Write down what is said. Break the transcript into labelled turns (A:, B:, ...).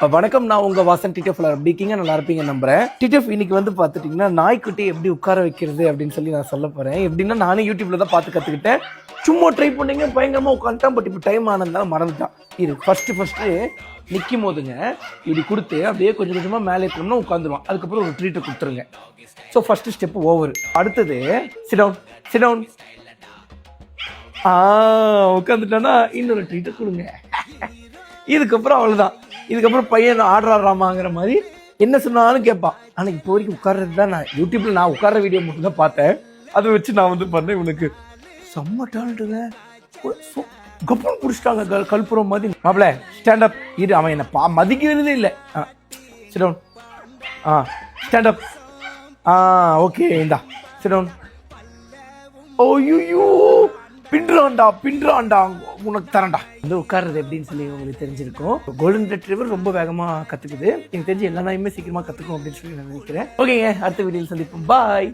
A: வணக்கம், நான் உங்க வாசன் டிடிஎஃப். எப்படி இருக்கீங்க? நல்லா இருப்பீங்க நம்புறேன். டிடிஎஃப் இன்னைக்கு வந்து பாத்துட்டீங்கன்னா நாய்க்குட்டி எப்படி உட்கார வைக்கிறது அப்படின்னு சொல்லி நான் சொல்ல போறேன். எப்படின்னா நானும் யூடியூப்ல தான் பார்த்து கத்துக்கிட்டேன். சும்மா ட்ரை பண்ணீங்க, பயங்கரமா உட்காந்துட்டான். பட் இப்போ டைம் ஆனதுனால மறந்துட்டான். இது ஃபர்ஸ்ட் நிற்கும் போதுங்க இப்படி கொடுத்து அப்படியே கொஞ்சம் கொஞ்சமா மேலே கொண்டு உட்காந்துருவான். அதுக்கப்புறம் ஒரு ட்ரீட்டை கொடுத்துருங்க. So first step over. அடுத்தது சிடவுன் உட்காந்துட்டானா இன்னொரு ட்ரீட்டை கொடுங்க. இதுக்கப்புறம் அவ்வளோதான். இதுக்கப்புறம் பையன் ஆடுறாராமாங்கிற மாதிரி என்ன சொன்னாலும் கேட்பான். ஆனால் இப்போ வரைக்கும் உட்கார்றது தான் நான் யூடியூப்ல நான் உட்கார்ற வீடியோ மட்டும் தான் பார்த்தேன். அதை வச்சு நான் வந்து பண்ணேன். இவனுக்கு செம்ம டேலண்ட்டுங்க. கப்பல் பிடிச்சிட்டாங்க கல்புரம் மாதிரி. மாப்பிள்ள ஸ்டாண்ட் அப். இரு, அவன் என்ன மதிக்கிறதே இல்லை. Sit down. Stand up. Okay, இந்தா சிட் டவுன். ஓய்யோ, பின்றான்டா உனக்கு தரேன்டா. வந்து உட்கார்றது எப்படின்னு சொல்லி உங்களுக்கு தெரிஞ்சிருக்கும். கோல்டன் ரெட்ரீவர் ரொம்ப வேகமா கத்துக்குது. எனக்கு தெரிஞ்சு எல்லா நாயுமே சீக்கிரமா கத்துக்கும் அப்படின்னு சொல்லி நான் நினைக்கிறேன். ஓகேங்க, அடுத்த வீடியோவில் சந்திப்போம். பாய்.